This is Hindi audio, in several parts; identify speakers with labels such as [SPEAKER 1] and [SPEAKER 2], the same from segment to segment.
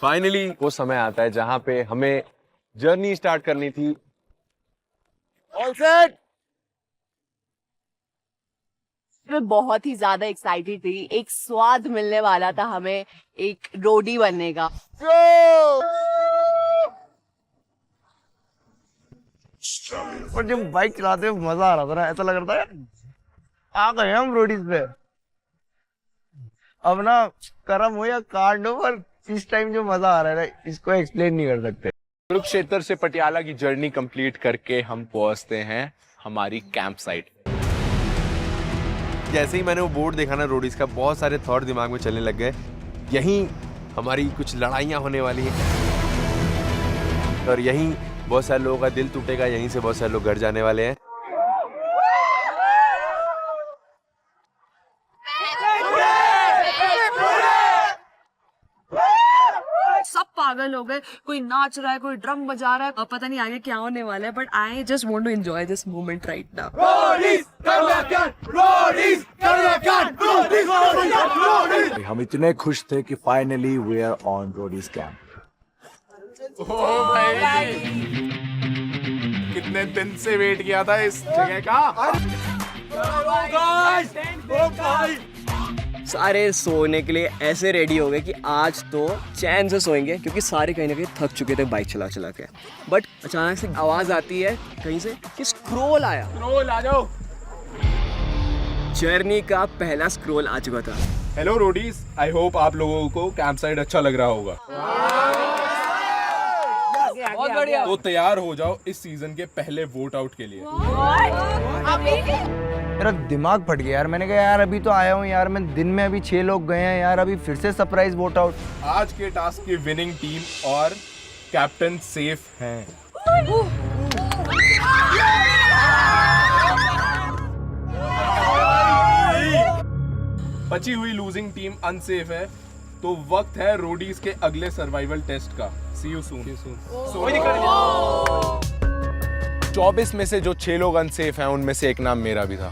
[SPEAKER 1] फाइनली वो समय आता है जहां पे हमें जर्नी स्टार्ट करनी थी। All set.
[SPEAKER 2] मैं बहुत ही ज्यादा एक्साइटेड थी। एक स्वाद मिलने वाला था हमें एक रोडी बनने का।
[SPEAKER 3] और जब बाइक चलाते हुए मजा आ रहा था ना, ऐसा लग रहा था यार आ गए हम रोडीज पे। अब ना कर्म हो या कांड हो, पर इस टाइम जो मजा आ रहा है ना, इसको एक्सप्लेन नहीं कर सकते।
[SPEAKER 1] कुरुक्षेत्र से पटियाला की जर्नी कंप्लीट करके हम पहुंचते हैं हमारी कैंप साइट। जैसे ही मैंने वो बोर्ड देखा ना रोडीज का, बहुत सारे थॉट दिमाग में चलने लग गए। यहीं हमारी कुछ लड़ाइयाँ होने वाली हैं और यहीं बहुत सारे लोगों का दिल टूटेगा, यहीं से बहुत सारे लोग घर जाने वाले हैं।
[SPEAKER 4] सब पागल हो गए, कोई नाच रहा है, कोई ड्रम बजा रहा है, अब पता नहीं आगे क्या होने वाला है, but I just want to enjoy this moment right now.
[SPEAKER 5] हम इतने खुश थे कि finally we are on Roadies camp.
[SPEAKER 1] कितने दिन से वेट किया था इस जगह का।
[SPEAKER 6] सारे सोने के लिए ऐसे रेडी हो गए कि आज तो चैन से सोएंगे, क्योंकि सारे कहीं ना कहीं थक चुके थे बाइक चला चला के। बट अचानक से आवाज आती है कहीं से कि स्क्रोल आया।
[SPEAKER 1] स्क्रोल आ जाओ।
[SPEAKER 6] जर्नी का पहला स्क्रोल आ चुका था।
[SPEAKER 1] हेलो रोडीज, आई होप आप लोगों को कैंप साइट अच्छा लग रहा होगा।
[SPEAKER 4] बहुत बढ़िया।
[SPEAKER 1] तो तैयार हो जाओ इस सीजन के पहले वोट आउट के लिए।
[SPEAKER 3] मेरा दिमाग फट गया यार। मैंने कहा यार अभी तो आया हूँ यार, मैं दिन में अभी 6 लोग गए हैं यार, अभी फिर से सरप्राइज वोट आउट।
[SPEAKER 1] आज के टास्क की विनिंग टीम और कैप्टन सेफ हैं। बची हुई लूजिंग टीम अनसेफ है, तो वक्त है रोडीज के अगले सर्वाइवल टेस्ट का। सी यू सून। 24 में से जो 6 लोग अनसेफ हैं, उनमें से एक नाम मेरा भी था।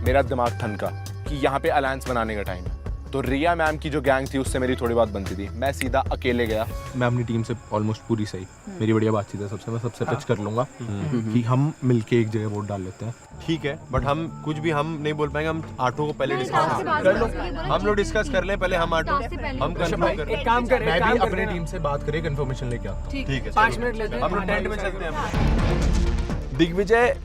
[SPEAKER 1] मेरा दिमाग ठनका कि यहाँ पे अलायंस बनाने का टाइम है। तो रिया मैम की जो गैंग थी उससे मेरी थोड़ी बात बनती थी। मैं सीधा अकेले गया।
[SPEAKER 7] मैं अपनी टीम से ऑलमोस्ट पूरी सही, मेरी बढ़िया बातचीत है सबसे। मैं सबसे टच कर लूंगा कि हम मिलके एक जगह वोट डाल लेते हैं।
[SPEAKER 8] ठीक है, बट हम कुछ भी हम नहीं बोल पाएंगे। हम आठों को पहले डिस्कस कर लो। हम लोग डिस्कस कर लें पहले, हम आठों हम कंफर्म कर।
[SPEAKER 6] एक काम कर,
[SPEAKER 7] मैं भी अपनी टीम से बात करके कंफर्मेशन लेके आता हूँ।
[SPEAKER 8] ठीक है,
[SPEAKER 6] 5 मिनट लेते हैं।
[SPEAKER 8] हम लोग टेंट में चलते हैं।
[SPEAKER 1] दिग्विजय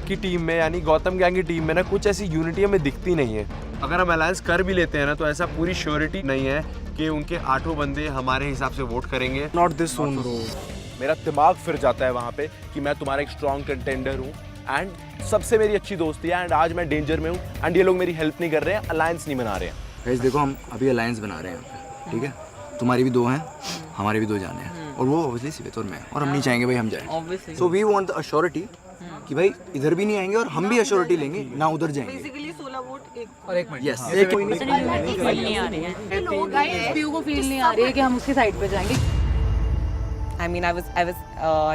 [SPEAKER 1] की टीम में यानी गौतम गैंग की टीम में ना कुछ ऐसी यूनिटी हमें दिखती नहीं है। अगर हम अलायंस कर भी लेते हैं ना, तो ऐसा पूरी श्योरिटी नहीं है कि उनके 8 बंदे हमारे हिसाब से वोट करेंगे।
[SPEAKER 6] Not this soon bro.
[SPEAKER 1] मेरा दिमाग फिर जाता है वहाँ पे कि मैं तुम्हारा एक स्ट्रॉन्ग कंटेंडर हूँ एंड सबसे मेरी अच्छी दोस्ती है एंड आज मैं डेंजर में हूँ एंड ये लोग मेरी हेल्प नहीं कर रहे हैं, अलायंस नहीं बना रहे हैं।
[SPEAKER 5] गाइस देखो, हम अभी अलायंस बना रहे हैं यहाँ पे, ठीक है? तुम्हारी भी 2 हैं, हमारे भी 2 जाने हैं, और वो ऑब्वियसली सिवेत और मैं, और हम नहीं चाहेंगे भाई हम जाएं। So we want the assurity कि भाई इधर भी नहीं आएंगे और हम भी अश्योरिटी लेंगे ना उधर जाएंगे।
[SPEAKER 4] बेसिकली 16 वोट एक
[SPEAKER 6] और एक मिनट।
[SPEAKER 5] यस,
[SPEAKER 4] फील नहीं आ रही है। लोग गाइस पीयू को फील नहीं आ रही है कि हम उसकी साइड पे जाएंगे।
[SPEAKER 9] I mean, I was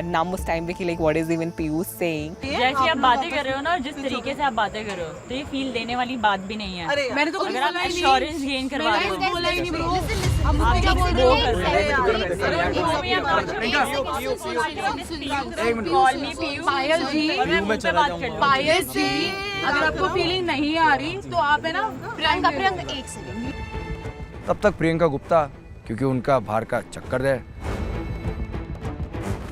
[SPEAKER 9] numb उस टाइम पे कि like what is even Piyush saying?
[SPEAKER 10] जैसी आप बातें कर रहे हो ना, जिस तरीके से आप बातें कर रहे हो, तो ये फील देने वाली बात भी नहीं है।
[SPEAKER 4] अरे मैंने तो
[SPEAKER 10] अगर आप एश्योरेंस गेन करवा रहे हो,
[SPEAKER 4] बोला ही नहीं ब्रो।
[SPEAKER 10] आप
[SPEAKER 4] क्या बोल रहे
[SPEAKER 10] वो कर रहे हो।
[SPEAKER 4] पायल जी, पायल जी, अगर आपको फीलिंग नहीं आ रही तो आप है ना
[SPEAKER 2] प्रियंका एक सेकंड।
[SPEAKER 3] तब तक प्रियंका गुप्ता, क्योंकि उनका बाहर का चक्कर है,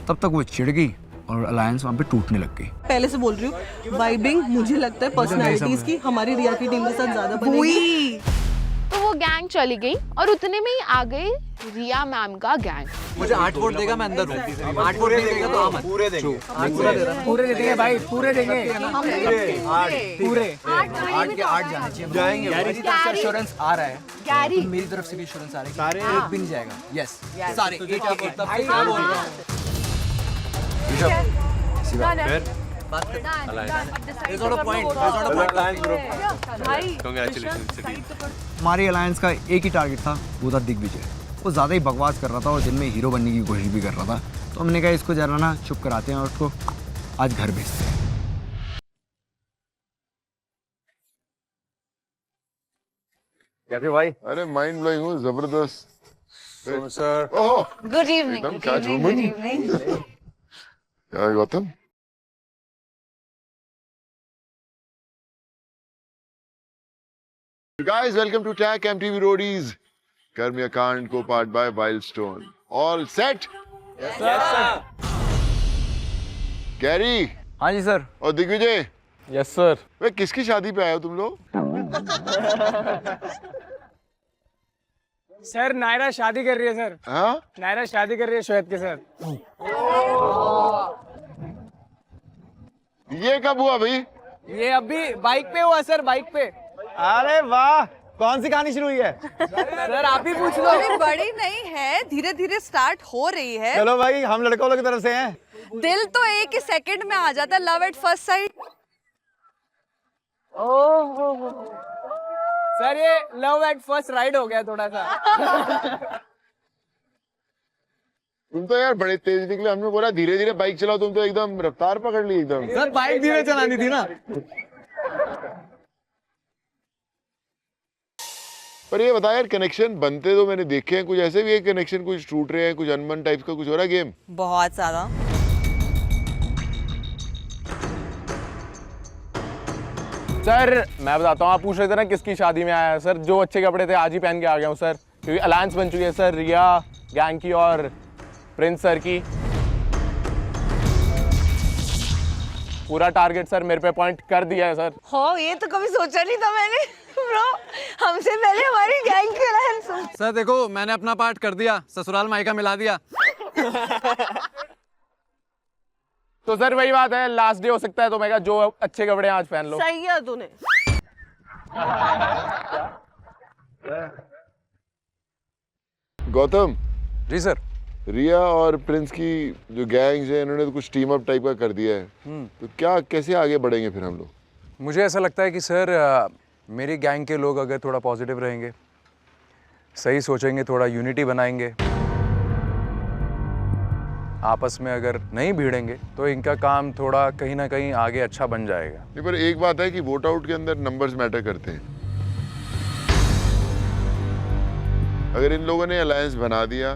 [SPEAKER 3] तब तक वो चिढ़ गई और अलायंस वहाँ पे टूटने लग गई।
[SPEAKER 4] पहले से बोल रही हूँ, वाइबिंग मुझे लगता है पर्सनालिटीज की हमारी रिया की टीम के साथ ज्यादा बनेगी।
[SPEAKER 2] तो वो गैंग चली गई और उतने में ही आ गई रिया मैम का गैंग।
[SPEAKER 6] मुझे 8 वोट देगा, मैं अंदर हूँ। 8 वोट देगा तो हम
[SPEAKER 8] पूरे देंगे।
[SPEAKER 6] पूरे दे देंगे भाई, पूरे देंगे। पूरे
[SPEAKER 5] 8 के 8 जाने चाहिए।
[SPEAKER 8] जाएंगे।
[SPEAKER 5] मेरी तरफ से एश्योरेंस आ रहा है,
[SPEAKER 2] गैरी
[SPEAKER 5] तो मेरी तरफ से भी एश्योरेंस आ रहा है।
[SPEAKER 8] सारे
[SPEAKER 5] एक भी नहीं जाएगा। यस, सारे एक हमारी अलायंस का एक ही टारगेट था, वो था दिग्विजय। वो ज़्यादा ही बकवास कर रहा था और दिन में हीरो बनने की कोशिश भी कर रहा था, तो हमने कहा इसको जरा ना चुप कराते हैं और उसको आज घर भेजते हैं।
[SPEAKER 1] कैसे भाई?
[SPEAKER 11] अरे माइंड ब्लोइंग हूँ, जबरदस्त।
[SPEAKER 8] Sir
[SPEAKER 3] oh
[SPEAKER 9] Good evening.
[SPEAKER 3] एकदम
[SPEAKER 9] Good
[SPEAKER 3] क्या
[SPEAKER 9] evening.
[SPEAKER 3] झूमन।
[SPEAKER 9] Good evening.
[SPEAKER 3] क्या Gautam guys welcome to Tech MTV Roadies कर्मकांड को part by Wildstone all set yes sir Gary
[SPEAKER 5] हाँ जी सर।
[SPEAKER 3] और दिग्विजय
[SPEAKER 1] यस सर।
[SPEAKER 3] वे किसकी शादी पे आए हो तुम लोग
[SPEAKER 6] सर नायरा शादी कर रही है सर।
[SPEAKER 3] हाँ
[SPEAKER 6] नायरा शादी कर रही है श्वेत के साथ।
[SPEAKER 3] ये कब हुआ भाई
[SPEAKER 6] ये अभी बाइक पे हुआ सर, बाइक पे।
[SPEAKER 5] अरे वाह, कौन सी कहानी शुरू हुई है?
[SPEAKER 6] सर आप ही पूछ लो।
[SPEAKER 4] अभी बड़ी नहीं है, धीरे धीरे स्टार्ट हो रही है।
[SPEAKER 5] चलो भाई, हम लड़कों की तरफ से हैं।
[SPEAKER 4] दिल तो एक ही सेकंड में आ जाता है, love at first sight.
[SPEAKER 6] Sir ये लव एट फर्स्ट राइड हो गया थोड़ा सा।
[SPEAKER 3] तुम तो यार बड़े तेज निकले हमने बोला धीरे धीरे बाइक चलाओ तुम तो एकदम रफ्तार पकड़ ली एकदम
[SPEAKER 5] सर बाइक धीरे चलानी थी ना।
[SPEAKER 3] पर ये बता यार कनेक्शन बनते तो मैंने देखे हैं कुछ ऐसे भी है कनेक्शन कुछ टूट रहे हैं कुछ अनबन टाइप का कुछ हो रहा है गेम
[SPEAKER 9] बहुत ज्यादा।
[SPEAKER 1] सर मैं बताता हूँ, आप पूछ रहे थे ना किसकी शादी में आया है सर। जो अच्छे कपड़े थे आज ही पहन के आ गया हूँ सर, क्योंकि अलायंस बन चुकी है सर रिया गैंग की और प्रिंस सर की। पूरा टारगेट सर मेरे पे पॉइंट कर दिया है सर।
[SPEAKER 9] हो ये तो कभी सोचा नहीं था मैंने। ब्रो हमसे पहले हमारी गैंग के अलायंस।
[SPEAKER 5] सर देखो, मैंने अपना पार्ट कर दिया, ससुराल मायका मिला दिया।
[SPEAKER 1] तो सर वही बात है, लास्ट डे हो सकता है तो मैं कहा जो अच्छे कपड़े आज पहन लो।
[SPEAKER 4] सही है तूने।
[SPEAKER 3] गौतम
[SPEAKER 5] जी सर।
[SPEAKER 3] रिया और प्रिंस की जो गैंग्स है इन्होंने तो कुछ टीम अप टाइप का कर दिया है तो क्या कैसे आगे बढ़ेंगे फिर हम लोग
[SPEAKER 11] मुझे ऐसा लगता है कि सर मेरी गैंग के लोग अगर थोड़ा पॉजिटिव रहेंगे, सही सोचेंगे, थोड़ा यूनिटी बनाएंगे, आपस में अगर नहीं भिड़ेंगे तो इनका काम थोड़ा कहीं ना कहीं आगे अच्छा बन जाएगा।
[SPEAKER 3] नहीं पर एक बात है कि वोट आउट के अंदर नंबर्स मैटर करते हैं। अगर इन लोगों ने अलायंस बना दिया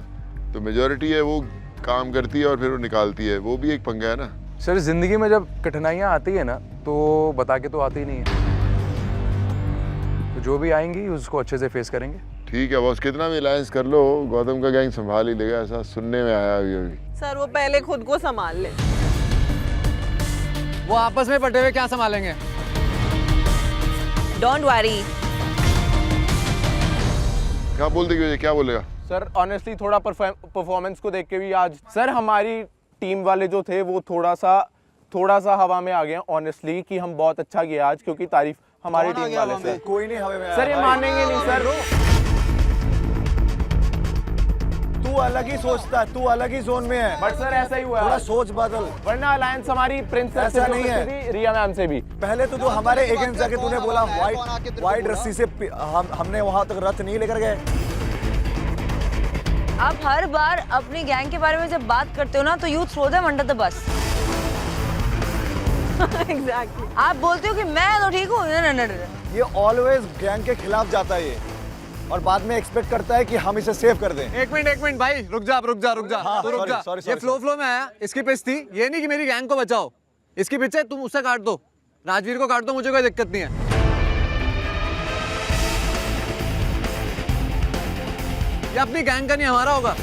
[SPEAKER 3] तो मेजॉरिटी है वो काम करती है और फिर वो निकालती है, वो भी एक पंगा है ना।
[SPEAKER 11] सर जिंदगी में जब कठिनाइयाँ आती है ना तो बता के तो आती नहीं है, तो जो भी आएंगी उसको अच्छे से फेस करेंगे।
[SPEAKER 3] ठीक है बॉस, कितना भी अलायंस कर लो गौतम का गैंग संभाल ही लेगा, ऐसा सुनने में आया अभी अभी।
[SPEAKER 9] सर वो पहले खुद को संभाल ले।
[SPEAKER 5] वो आपस में पटे हुए क्या संभालेंगे?
[SPEAKER 9] Don't worry.
[SPEAKER 3] क्या बोल देगी क्या बोलेगा?
[SPEAKER 1] सर ऑनेस्टली थोड़ा परफॉर्मेंस को देख के भी आज सर हमारी टीम वाले जो थे वो थोड़ा सा हवा में आ गए ऑनेस्टली कि हम बहुत अच्छा किया आज, क्योंकि तारीफ हमारी टीम वाले से।
[SPEAKER 5] कोई नहीं हवा में।
[SPEAKER 1] सर ये मानेंगे नहीं सर।
[SPEAKER 5] तू अलग ही सोचता है, तू अलग ही जोन में है।
[SPEAKER 1] बट सर ऐसा ही हुआ,
[SPEAKER 5] थोड़ा सोच बदल।
[SPEAKER 1] वरना अलायंस हमारी प्रिंस सर से नहीं है, रिया मैम से भी।
[SPEAKER 5] पहले तो तू हमारे एगेंस्ट जाके तूने बोला वाइट रस्सी से हमने वहां तक रथ नहीं लेकर गए।
[SPEAKER 9] आप हर बार अपनी गैंग के बारे में जब बात करते हो ना तो you throw them under the bus. Exactly. आप बोलते हो कि मैं तो ठीक हूँ,
[SPEAKER 5] ये ऑलवेज गैंग के खिलाफ जाता है ये, और बाद में एक्सपेक्ट करता है कि हम इसे सेव कर दें।
[SPEAKER 12] एक मिनट भाई, रुक जा।
[SPEAKER 5] हाँ,
[SPEAKER 12] तू रुक जा। ये फ्लो में आया, इसकी पिच थी, ये नहीं कि मेरी गैंग को बचाओ। इसकी पिच है, तुम उससे काट दो, राजवीर को काट दो, मुझे कोई दिक्कत नहीं है। ये अपनी गैंग का नहीं, हमारा होगा।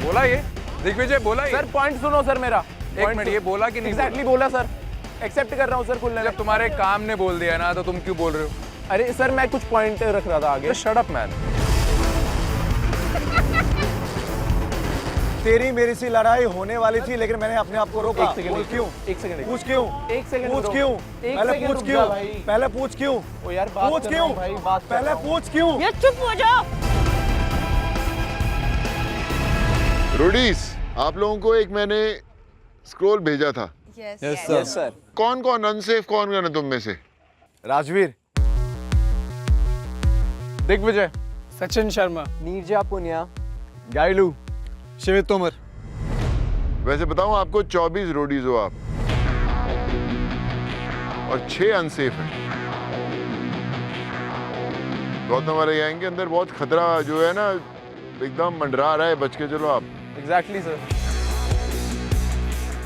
[SPEAKER 11] बोला ये दिग्विजय, बोला ये।
[SPEAKER 1] सर पॉइंट सुनो सर मेरा।
[SPEAKER 11] एक मिनट, ये बोला कि नहीं?
[SPEAKER 1] एग्जैक्टली बोला सर, एक्सेप्ट कर रहा हूँ सर कुल।
[SPEAKER 11] जब तुम्हारे काम ने बोल दिया ना तो तुम क्यों बोल रहे हो?
[SPEAKER 1] अरे सर मैं कुछ पॉइंट रख रहा था आगे।
[SPEAKER 11] Shut up man.
[SPEAKER 5] तेरी मेरी सी लड़ाई होने वाली थी लेकिन मैंने अपने आप को रोका।
[SPEAKER 1] एक सेकंड,
[SPEAKER 5] क्यों?
[SPEAKER 1] एक सेकंड,
[SPEAKER 5] पूछ क्यों?
[SPEAKER 1] एक सेकंड,
[SPEAKER 5] पूछ क्यों? पहले पूछ क्यों? पहले पूछ क्यों?
[SPEAKER 1] ओ यार पूछ क्यों भाई?
[SPEAKER 5] पहले पूछ क्यों?
[SPEAKER 9] ये चुप हो जाओ।
[SPEAKER 3] रोडीज, आप लोगों को एक मैंने स्क्रॉल भेजा था।
[SPEAKER 9] Yes
[SPEAKER 6] sir.
[SPEAKER 3] कौन कौन अनसेफ कौन है तुम में से?
[SPEAKER 5] राजवीर,
[SPEAKER 1] दिग्विजय,
[SPEAKER 6] सचिन शर्मा, नीरजा पुनिया,
[SPEAKER 5] गाइलू,
[SPEAKER 12] शिवित तोमर।
[SPEAKER 3] वैसे बताऊं आपको 24 रोडीज हो आप और 6 अनसेफ है। गौतम वाले गैंग के अंदर बहुत खतरा जो है ना एकदम मंडरा रहा है, बच के चलो आप।
[SPEAKER 11] Exactly sir.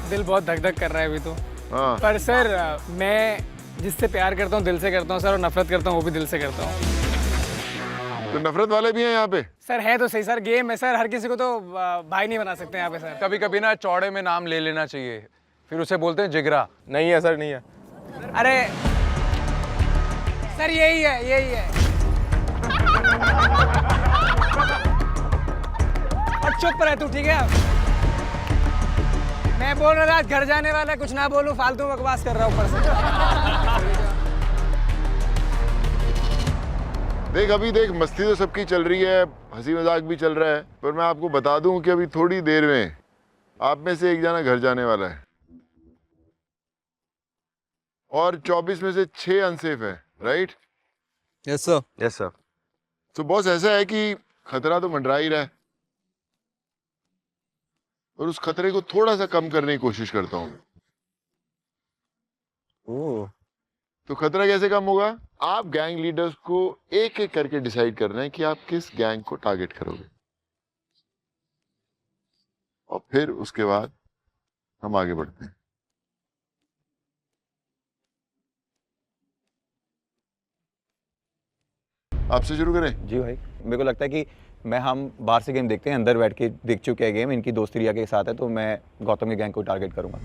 [SPEAKER 11] दिल बहुत धक धक कर रहा है अभी तो।
[SPEAKER 3] हाँ
[SPEAKER 11] पर सर मैं जिससे प्यार करता हूँ दिल से करता हूँ सर, और नफरत करता हूँ वो भी दिल से करता हूँ।
[SPEAKER 3] तो नफरत वाले भी हैं यहाँ पे?
[SPEAKER 11] सर है तो सही सर, गेम है सर, हर किसी को तो भाई नहीं बना सकते यहाँ पे सर। कभी कभी ना चौड़े में नाम ले लेना चाहिए, फिर उसे बोलते हैं जिगरा।
[SPEAKER 1] नहीं है सर, नहीं है।
[SPEAKER 11] अरे सर यही है, यही है। और चुप रह तू, ठीक है? मैं बोल रहा था घर जाने वाला है, कुछ ना बोलूं, फालतू बकवास कर रहा हूं ऊपर से।
[SPEAKER 3] देख अभी देख, मस्ती तो सबकी चल रही है, हंसी मजाक भी चल रहा है, पर मैं आपको बता दूं कि अभी थोड़ी देर में आप में से एक जना घर जाने वाला है और 24 में से 6 अनसेफ है, right?
[SPEAKER 12] Yes sir.
[SPEAKER 8] Yes sir.
[SPEAKER 3] तो बॉस ऐसा है कि खतरा तो मंडरा ही रहा है और उस खतरे को थोड़ा सा कम करने की कोशिश करता हूँ।
[SPEAKER 8] ओह,
[SPEAKER 3] तो खतरा कैसे कम होगा? आप गैंग लीडर्स को एक एक करके डिसाइड करना है कि आप किस गैंग को टारगेट करोगे, और फिर उसके बाद हम आगे बढ़ते हैं। आपसे शुरू करें?
[SPEAKER 13] जी भाई, मेरे को लगता है कि हम बाहर से गेम देखते हैं, अंदर बैठ के देख चुके हैं गेम, इनकी दोस्ती रिया के साथ है, तो मैं गौतम के गैंग को टारगेट करूंगा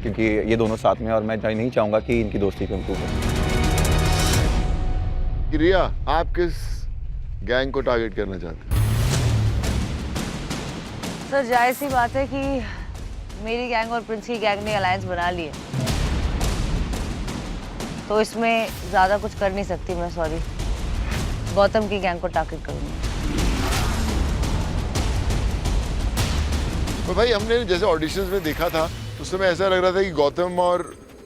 [SPEAKER 13] क्योंकि ये दोनों साथ में हैं और मैं नहीं चाहूंगा कि इनकी दोस्ती को इम्प्रूव हो।
[SPEAKER 3] रिया, आप किस गैंग को टारगेट करना चाहते हैं?
[SPEAKER 2] सर जाहिर सी बात है कि मेरी गैंग और प्रिंस की गैंग ने अलायंस बना ली है, तो इसमें ज़्यादा कुछ कर नहीं सकती मैं, सॉरी। गौतम की गैंग को टारगेट करूंगी।
[SPEAKER 3] तो भाई हमने जैसे ऑडिशंस में देखा था उस समय ऐसा लग रहा था कि गौतम और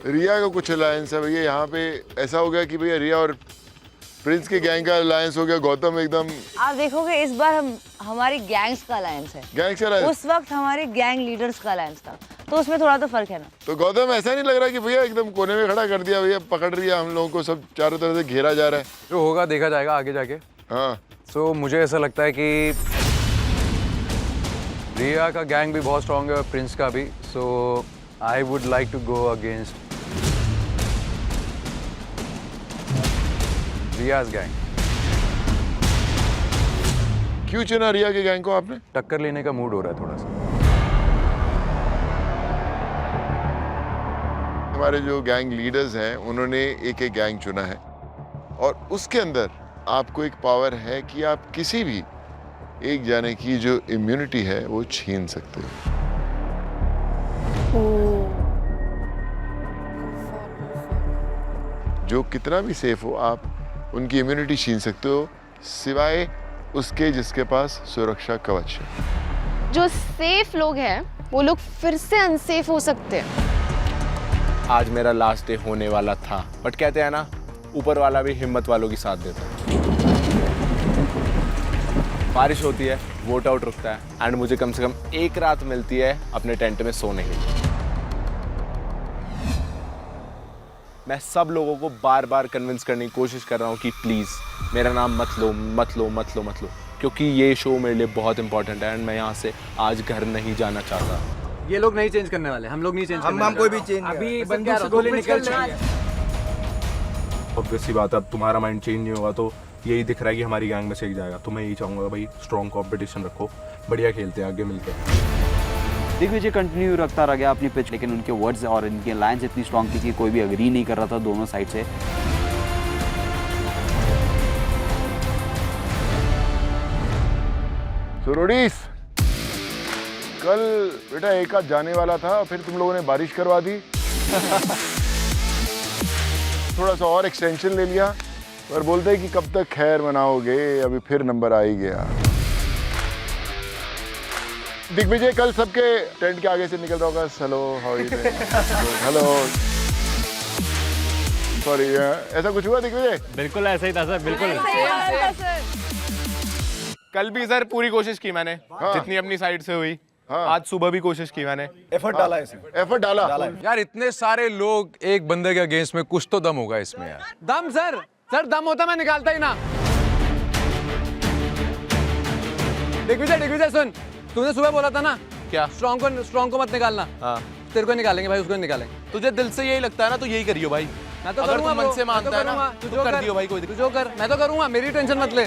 [SPEAKER 3] रिया का कुछ अलायंस है। भैया यहाँ पे ऐसा हो गया कि भैया रिया और प्रिंस के गैंग का अलायंस हो गया, गौतम एकदम।
[SPEAKER 2] आप देखोगे इस बार हमारी गैंग्स का अलायंस है।
[SPEAKER 3] गैंग्स का अलायंस?
[SPEAKER 2] उस वक्त हमारे गैंग लीडर्स का अलायंस था, तो उसमें थोड़ा तो फर्क है ना।
[SPEAKER 3] तो गौतम ऐसा नहीं लग रहा कि भैया एकदम कोने में खड़ा कर दिया, भैया पकड़ रिया, हम लोगों को सब चारों तरफ से घेरा जा रहा है?
[SPEAKER 11] जो होगा देखा जाएगा आगे जाके।
[SPEAKER 3] हाँ।
[SPEAKER 11] सो मुझे ऐसा लगता है कि रिया का गैंग भी बहुत स्ट्रांग है और प्रिंस का भी, so I would like to go against Riyaz gang.
[SPEAKER 3] क्यों चुना रिया के गैंग को आपने?
[SPEAKER 11] टक्कर लेने का मूड हो रहा है थोड़ा सा।
[SPEAKER 3] हमारे जो गैंग लीडर्स हैं उन्होंने एक एक गैंग चुना है और उसके अंदर आपको एक पावर है कि आप किसी भी एक जाने की जो इम्यूनिटी है वो छीन सकते हो। जो कितना भी सेफ हो, आप उनकी इम्यूनिटी छीन सकते हो, सिवाय उसके जिसके पास सुरक्षा कवच है।
[SPEAKER 14] जो सेफ लोग हैं वो लोग फिर से अनसेफ हो सकते हैं।
[SPEAKER 1] आज मेरा लास्ट डे होने वाला था, बट कहते हैं ना ऊपर वाला भी हिम्मत वालों की साथ देता है। बारिश होती है, वोट आउट रुकता है एंड मुझे कम से कम एक रात मिलती है अपने टेंट में सोने के लिए। मैं सब लोगों को बार बार कन्विंस करने की कोशिश कर रहा हूँ कि प्लीज़ मेरा नाम मत लो मत लो मत लो मत लो, क्योंकि ये शो मेरे लिए बहुत इंपॉर्टेंट है एंड मैं यहाँ से आज घर नहीं जाना चाहता।
[SPEAKER 12] ये लोग नहीं चेंज करने वाले, हम लोग नहीं चेंज करने
[SPEAKER 5] हम कोई भी चेंज
[SPEAKER 12] अभी बंदूक से गोली निकल चुकी है।
[SPEAKER 7] ऑब्वियस सी बात है, अब तुम्हारा माइंड चेंज नहीं होगा तो यही दिख रहा है कि हमारी गैंग में से एक जाएगा। तो मैं यही चाहूँगा भाई स्ट्रॉन्ग कंपटीशन रखो, बढ़िया खेलते हैं आगे मिलकर।
[SPEAKER 13] दिग्विजय कंटिन्यू रखता रह गया अपनी पिच, लेकिन उनके वर्ड्स और इनकी लाइन्स इतनी स्ट्रॉन्ग थी कि कोई भी अग्री नहीं कर रहा था दोनों साइड से।
[SPEAKER 3] So, रोडीज, कल बेटा एक आध जाने वाला था, फिर तुम लोगों ने बारिश करवा दी। थोड़ा सा और एक्सटेंशन ले लिया और बोलते हैं कि कब तक खैर मनाओगे, अभी फिर नंबर आ ही गया। दिग्विजय कल सबके टेंट के आगे से निकल रहा होगा, hello how are you doing, hello, sorry, ऐसा कुछ हुआ दिग्विजय?
[SPEAKER 12] बिल्कुल ऐसा ही था सर, बिल्कुल।
[SPEAKER 1] कल भी सर पूरी कोशिश की मैंने,
[SPEAKER 3] हाँ।
[SPEAKER 1] जितनी अपनी साइड से हुई।
[SPEAKER 3] हाँ।
[SPEAKER 1] आज सुबह भी कोशिश की मैंने,
[SPEAKER 5] एफर्ट डाला है इसमें,
[SPEAKER 3] एफर्ट डाला।
[SPEAKER 11] यार इतने सारे लोग एक बंदे के अगेंस्ट में, कुछ तो दम होगा इसमें यार।
[SPEAKER 12] दम सर दम होता मैं निकालता ही ना। दिग्विजय सुन, तूने सुबह बोला था ना
[SPEAKER 1] क्या?
[SPEAKER 12] स्ट्रॉन्ग को मत निकालना।
[SPEAKER 1] हाँ,
[SPEAKER 12] तेरे को निकालेंगे भाई, उसको नहीं निकालेंगे।
[SPEAKER 1] तुझे दिल से यही लगता है ना तो यही करियो भाई।
[SPEAKER 12] मैं तो
[SPEAKER 1] अगर
[SPEAKER 12] करूंगा
[SPEAKER 1] तू मन से मानता है ना तो कर दियो भाई, कोई दिक्कत।
[SPEAKER 12] जो कर, मैं तो करूंगा, मेरी टेंशन मत ले।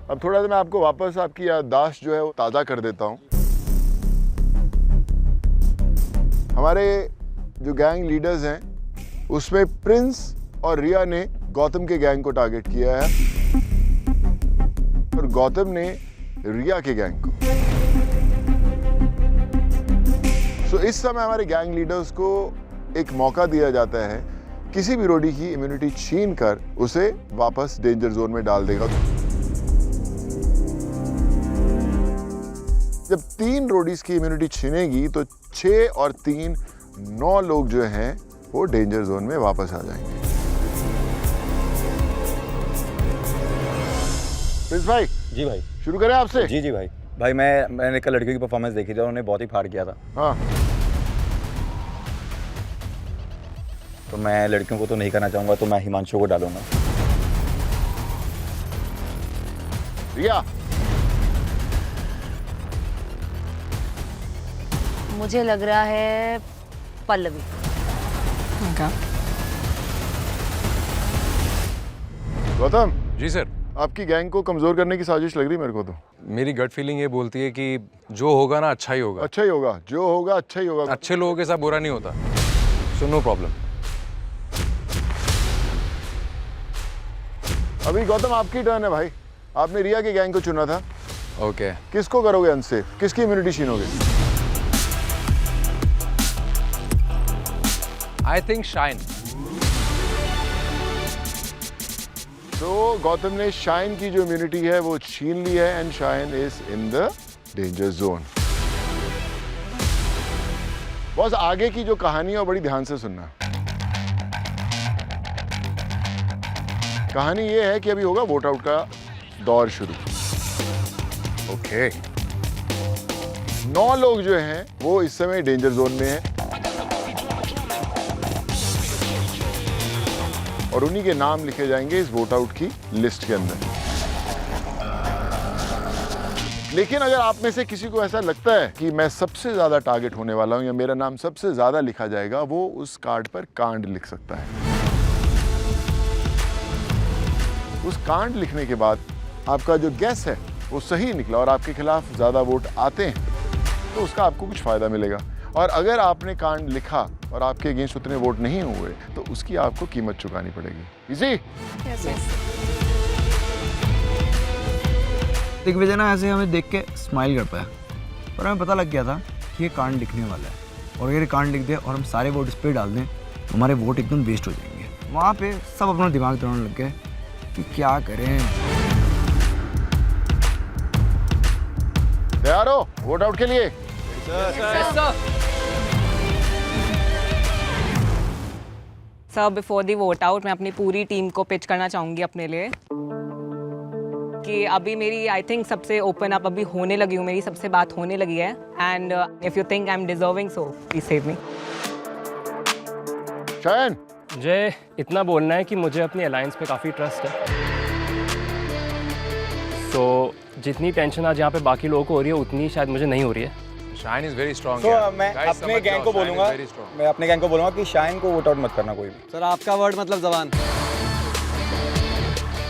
[SPEAKER 3] अब थोड़ा सा मैं आपको वापस आपकी याददाश्त जो है वो ताज़ा कर देता हूँ। हमारे जो गैंग लीडर्स हैं उसमें प्रिंस और रिया ने गौतम के गैंग को टारगेट किया है और गौतम ने रिया के गैंग को। सो इस समय हमारे गैंग लीडर्स को एक मौका दिया जाता है, किसी भी रोडी की इम्यूनिटी छीन कर उसे वापस डेंजर जोन में डाल देगा। जब 3 रोडीज की इम्यूनिटी छीनेगी तो 6 और 3 9 लोग जो हैं वो डेंजर जोन में वापस आ जाएंगे। प्रिंस भाई।
[SPEAKER 13] जी भाई।
[SPEAKER 3] शुरू करें आपसे?
[SPEAKER 13] जी भाई। भाई मैंने कल लड़कियों की परफॉर्मेंस देखी थी, उन्होंने बहुत ही फाड़ किया था।
[SPEAKER 3] हाँ।
[SPEAKER 13] तो मैं लड़कियों को तो नहीं करना चाहूंगा, तो मैं हिमांशु को डालूंगा।
[SPEAKER 3] रिया।
[SPEAKER 2] मुझे लग रहा है पल्लवी।
[SPEAKER 3] गौतम
[SPEAKER 11] जी सर।
[SPEAKER 3] आपकी गैंग को कमजोर करने की साजिश लग रही मेरे को तो।
[SPEAKER 11] मेरी गट फीलिंग ये बोलती है कि जो होगा ना अच्छा ही होगा।
[SPEAKER 3] अच्छा ही होगा, जो होगा अच्छा ही होगा।
[SPEAKER 11] अच्छे लोगों के साथ बुरा नहीं होता, सो नो प्रॉब्लम।
[SPEAKER 3] अभी गौतम आपकी टर्न है भाई, आपने रिया के गैंग को चुना था।
[SPEAKER 11] ओके।
[SPEAKER 3] किसको करोगे अनसेफ, किसकी इम्यूनिटी छीनोगे?
[SPEAKER 11] I think Shine.
[SPEAKER 3] तो गौतम ने शाइन की जो इम्यूनिटी है वो छीन ली है and shine is in the danger zone. बस आगे की जो कहानी है वो बड़ी ध्यान से सुनना। कहानी ये है कि अभी होगा वोट आउट का दौर शुरू। ओके। 9 लोग जो हैं वो इस समय डेंजर जोन में हैं और उन्हीं के नाम लिखे जाएंगे इस वोट आउट की लिस्ट के अंदर। लेकिन अगर आप में से किसी को ऐसा लगता है कि मैं सबसे ज्यादा टारगेट होने वाला हूं या मेरा नाम सबसे ज्यादा लिखा जाएगा, वो उस कार्ड पर कांड लिख सकता है। उस कांड लिखने के बाद आपका जो गैस है वो सही निकला और आपके खिलाफ ज्यादा वोट आते हैं तो उसका आपको कुछ फायदा मिलेगा। और अगर आपने कांड लिखा और आपके अगेंस्ट उतने वोट नहीं हुए तो उसकी आपको कीमत चुकानी पड़ेगी। इजी?
[SPEAKER 5] दिग्विजय ना ऐसे हमें देख के स्माइल कर पाया, पर हमें पता लग गया था कि ये कांड लिखने वाला है और अगर कांड लिख दे और हम सारे वोट इस पर डाल दें तो हमारे वोट एकदम वेस्ट हो जाएंगे। वहाँ पे सब अपना दिमाग दौड़ाने लग गए कि क्या करें।
[SPEAKER 3] तैयार हो वोट आउट के लिए?
[SPEAKER 9] Sir before the vote out मैं अपनी पूरी टीम को पिच करना चाहूँगी अपने लिए कि अभी मेरी आई थिंक सबसे ओपन अप अभी होने लगी हूँ, मेरी सबसे बात होने लगी है and if you think I am deserving so please save me.
[SPEAKER 3] Shayan.
[SPEAKER 15] मुझे इतना बोलना है कि मुझे अपनी अलायंस पे काफ़ी ट्रस्ट है, तो जितनी टेंशन आज यहाँ पे बाकी लोगों को हो रही है उतनी शायद मुझे नहीं हो रही है।
[SPEAKER 11] Shine is very strong.
[SPEAKER 13] मैं अपने गैंग को बोलूंगा कि शाइन को वोट आउट मत करना कोई भी।
[SPEAKER 12] सर आपका वर्ड मतलब जबान।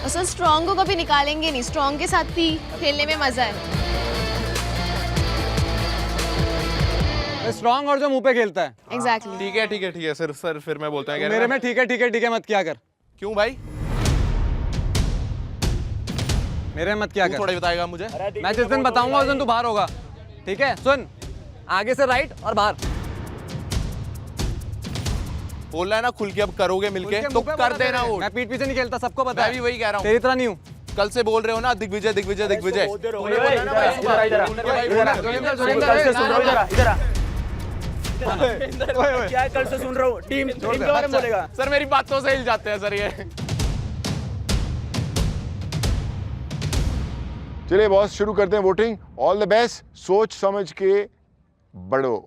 [SPEAKER 14] और सर स्ट्रॉन्ग को कभी निकालेंगे नहीं, स्ट्रॉन्ग के साथ ही खेलने में मजा है।
[SPEAKER 12] स्ट्रॉन्ग और जो मुंह पे खेलता है।
[SPEAKER 14] एग्जैक्टली।
[SPEAKER 1] ठीक है सर फिर मैं बोलता हूँ
[SPEAKER 12] मेरे में ठीक है मत क्या कर।
[SPEAKER 1] क्यों भाई?
[SPEAKER 12] मेरे में मत क्या कर।
[SPEAKER 1] थोड़ा बताएगा मुझे।
[SPEAKER 12] मैं जिस दिन बताऊंगा उस दिन तू बाहर होगा, ठीक है? सुन, आगे से राइट और बाहर
[SPEAKER 1] बोल रहा है ना खुल के, अब करोगे मिलके तो कर देना वोट।
[SPEAKER 12] मैं पीठ पीछे नहीं खेलता, सबको पता है।
[SPEAKER 1] मैं भी वही कह रहा हूँ,
[SPEAKER 12] तेरी तरह नहीं हूँ।
[SPEAKER 1] कल से बोल रहे हो ना दिग्विजय।
[SPEAKER 6] क्या कल से सुन रहा हूँ, टीम के बारे में बोलेगा।
[SPEAKER 1] सर मेरी बातों से हिल जाते हैं सर ये।
[SPEAKER 3] चलिए बॉस शुरू करते हैं वोटिंग। ऑल द बेस्ट, सोच समझ के बढ़ो।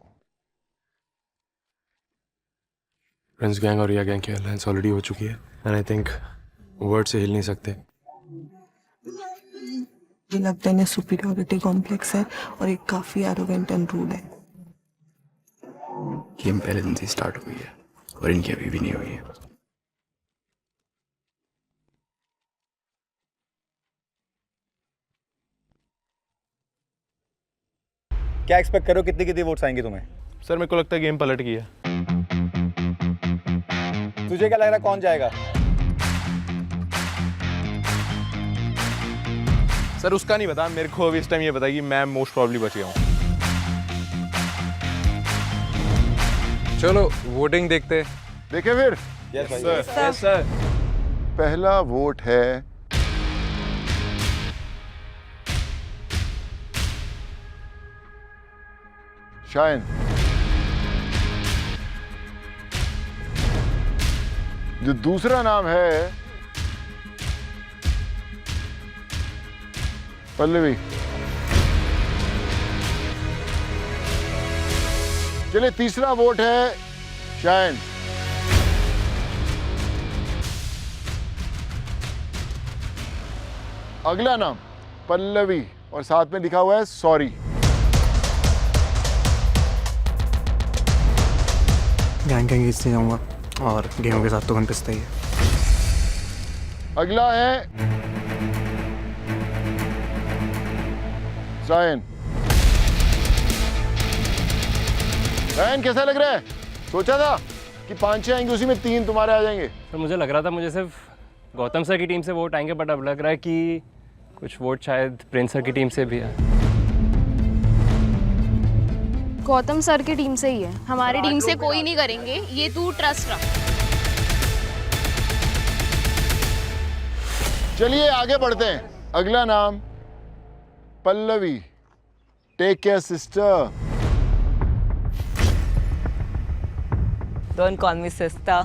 [SPEAKER 8] प्रिंस गैंग और रिया गैंग की अलायंस ऑलरेडी हो चुकी है एंड आई थिंक वर्ड से हिल नहीं सकते।
[SPEAKER 16] मुझे लगता है इन्हें सुपीरियरिटी कॉम्प्लेक्स है और एक काफी एरोगेंट एंड रूड है।
[SPEAKER 5] गेम पहले दिन से स्टार्ट हुई है और इनकी अभी भी नहीं हुई है।
[SPEAKER 13] क्या एक्सपेक्ट करो, कितनी कितनी वोट्स आएंगे तुम्हें?
[SPEAKER 7] सर मेरे को लगता है गेम पलट गई है।
[SPEAKER 13] तुझे क्या लग रहा है कौन जाएगा?
[SPEAKER 1] सर उसका नहीं पता, मेरे को अभी इस टाइम ये पता है कि मैं मोस्ट प्रॉब्ली बच गया हूँ।
[SPEAKER 11] चलो वोटिंग देखते।
[SPEAKER 3] देखे फिर?
[SPEAKER 13] Yes
[SPEAKER 1] sir yes sir.
[SPEAKER 3] पहला वोट है शायन। जो दूसरा नाम है पल्लवी। चलिए तीसरा वोट है शायन। अगला नाम पल्लवी और साथ में लिखा हुआ है सॉरी।
[SPEAKER 12] गैंग गैंग इससे जाऊंगा और गेहूं के साथ तो पिसता ही है।
[SPEAKER 3] अगला है सायन। सायन कैसा लग रहा है? सोचा था कि 5-6 आएंगे, उसी में 3 तुम्हारे आ जाएंगे।
[SPEAKER 15] तो मुझे लग रहा था मुझे सिर्फ गौतम सर की टीम से वोट आएंगे, बट अब लग रहा है कि कुछ वोट शायद प्रिंस सर की टीम से भी है।
[SPEAKER 14] गौतम सर की टीम से ही है, हमारी टीम से कोई नहीं करेंगे, ये तू ट्रस्ट रख।
[SPEAKER 3] चलिए आगे बढ़ते हैं। अगला नाम Pallavi. Take care sister.
[SPEAKER 9] Don't call me sister.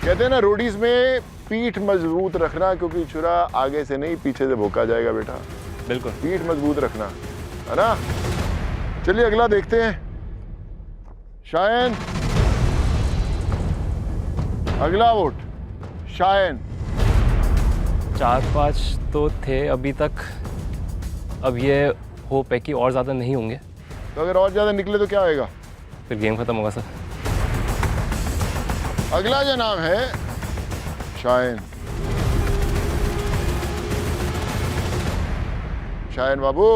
[SPEAKER 3] कहते हैं ना रोडीज में पीठ मजबूत रखना, क्योंकि छुरा आगे से नहीं पीछे से भोंका जाएगा बेटा।
[SPEAKER 15] बिल्कुल
[SPEAKER 3] पीठ मजबूत रखना है ना। चलिए अगला देखते हैं शायन। अगला वोट शायन।
[SPEAKER 15] 4-5 तो थे अभी तक, अब ये होप है कि और ज़्यादा नहीं होंगे।
[SPEAKER 3] तो अगर और ज्यादा निकले तो क्या होएगा?
[SPEAKER 15] फिर गेम खत्म होगा सर।
[SPEAKER 3] अगला जो नाम है शायन। शायन बाबू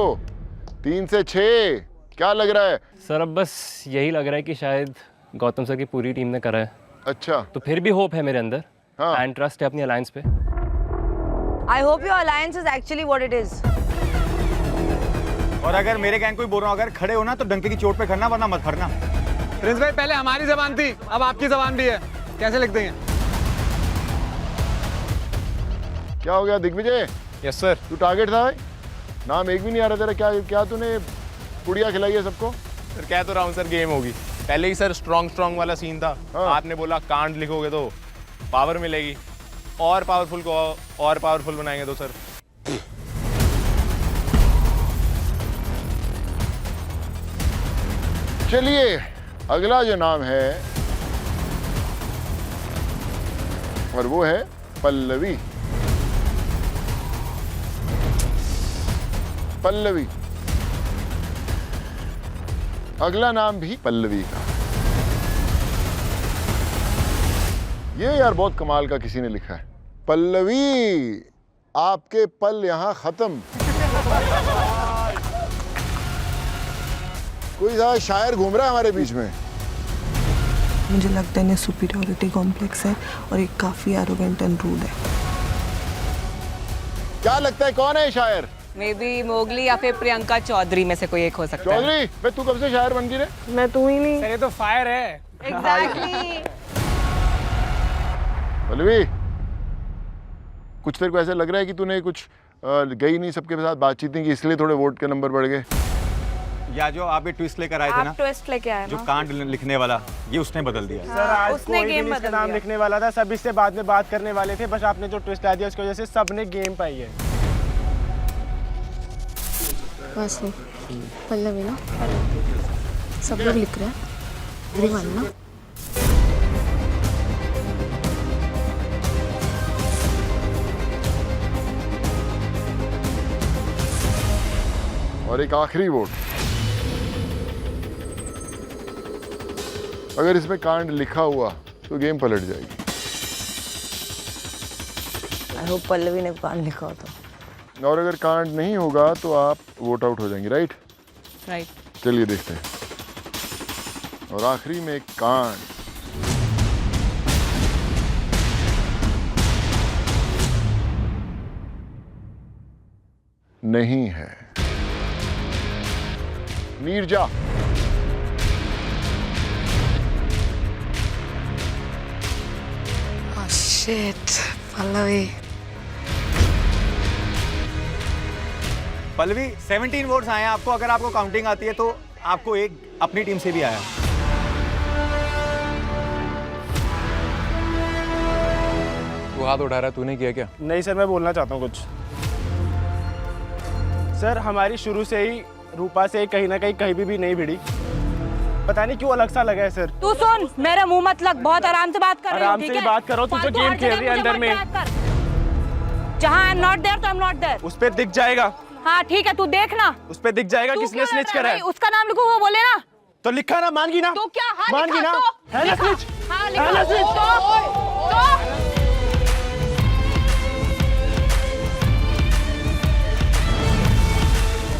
[SPEAKER 3] 3 से 6 क्या लग रहा है?
[SPEAKER 15] सर अब बस यही लग रहा है कि शायद गौतम सर की पूरी टीम ने करा है।
[SPEAKER 3] अच्छा
[SPEAKER 15] तो फिर भी होप है मेरे अंदर।
[SPEAKER 3] हाँ।
[SPEAKER 15] एंड ट्रस्ट है अपनी अलायंस पे।
[SPEAKER 9] I hope your alliance is actually what it is.
[SPEAKER 13] और अगर मेरे गैंग को ही बोल रहा हूँ, अगर खड़े हो ना तो डंके की चोट पे खड़ना, वरना मत खड़ना।
[SPEAKER 12] प्रिंस भाई पहले हमारी जबान थी, अब आपकी जबान भी है, कैसे लिख देंगे?
[SPEAKER 3] क्या हो गया दिग्विजय?
[SPEAKER 1] Yes sir.
[SPEAKER 3] तू टारगेट था भाई, नाम एक भी नहीं आ रहा तेरा। क्या क्या तूने पुड़िया खिलाई है सबको?
[SPEAKER 1] सर कह तो रहा हूँ सर, गेम होगी। पहले ही सर स्ट्रॉन्ग वाला सीन था।
[SPEAKER 3] हाँ।
[SPEAKER 1] आपने बोला कांड लिखोगे तो पावर मिलेगी, और पावरफुल को और पावरफुल बनाएंगे तो सर।
[SPEAKER 3] चलिए अगला जो नाम है और वो है पल्लवी। पल्लवी। अगला नाम भी पल्लवी का। ये यार बहुत कमाल का किसी ने लिखा है। पल्लवी आपके पल यहां खत्म। कोई सा शायर घूम रहा है हमारे बीच में।
[SPEAKER 16] मुझे लगता है इन्हें सुपीरियरिटी कॉम्प्लेक्स है और एक काफी एरोगेंट एंड रूड है।
[SPEAKER 3] क्या लगता है कौन है शायर?
[SPEAKER 9] मे बी मोगली या फिर प्रियंका चौधरी में से कोई एक हो सकता है।
[SPEAKER 3] चौधरी, मैं तू कब से शायर बन गई रे?
[SPEAKER 9] मैं तू ही नहीं।
[SPEAKER 15] ये तो फायर है।
[SPEAKER 9] एग्जैक्टली।
[SPEAKER 3] पल्लवी कुछ तेरे को ऐसा लग रहा है कि तूने कुछ गई नहीं, सबके साथ बातचीत नहीं की, इसलिए थोड़े वोट के नंबर बढ़ गए।
[SPEAKER 13] या जो आप ये ट्विस्ट लेकर आए थे ना,
[SPEAKER 14] ट्विस्ट लेके आए
[SPEAKER 13] जो कांड लिखने वाला, ये उसने बदल दिया।
[SPEAKER 6] सर आज
[SPEAKER 14] उसने
[SPEAKER 6] कोई
[SPEAKER 14] गेम
[SPEAKER 6] भी इसका
[SPEAKER 14] बदल
[SPEAKER 6] नाम
[SPEAKER 14] दिया।
[SPEAKER 6] लिखने वाला था, सब इससे बाद में बात करने वाले थे, बस आपने जो ट्विस्ट ला दिया उसकी वजह से सबने गेम पाई है।
[SPEAKER 14] बस पल्लवी ना, सब लोग लिख रहे हैं, एवरीवन ना।
[SPEAKER 3] और एक आखिरी वोट। अगर इसमें कांड लिखा हुआ तो गेम पलट जाएगी।
[SPEAKER 16] आई होप पल्लवी ने कांड लिखा होता।
[SPEAKER 3] और अगर कांड नहीं होगा तो आप वोट आउट हो जाएंगे, राइट?
[SPEAKER 9] राइट।
[SPEAKER 3] चलिए देखते हैं। और आखिरी में एक कांड। नहीं है। Neerja.
[SPEAKER 16] Oh shit, Pallavi.
[SPEAKER 13] Pallavi 17 votes आए हैं आपको। अगर आपको काउंटिंग आती है तो आपको एक अपनी टीम से भी आया।
[SPEAKER 11] तू हाथ उठा रहा है, तूने किया क्या?
[SPEAKER 17] नहीं सर, मैं बोलना चाहता हूँ कुछ। सर हमारी शुरू से ही रूपा से कहीं ना कहीं भी नहीं भिड़ी। पता नहीं क्यों अलग सा लगा है सर।
[SPEAKER 9] तू सुन, मेरा मुंह मत लग, बहुत आराम से बात कर रही हूं,
[SPEAKER 17] आराम
[SPEAKER 9] ठीक
[SPEAKER 17] से
[SPEAKER 9] है?
[SPEAKER 17] बात करो, तू जो गेम खेल रही है अंदर में।
[SPEAKER 9] जहाँ आई एम नॉट देयर तो आई एम नॉट देयर।
[SPEAKER 17] उस पे दिख जाएगा।
[SPEAKER 9] हाँ ठीक है, तू देखना।
[SPEAKER 17] उस पे दिख जाएगा किसने स्निच करा है।
[SPEAKER 9] उसका नाम लिखो, वो बोले ना।
[SPEAKER 17] तो लिखा ना, मान गई ना?
[SPEAKER 9] तो क्या? हाँ
[SPEAKER 17] मान गई ना? है ना स्निच?
[SPEAKER 9] हाँ
[SPEAKER 17] है ना स्निच?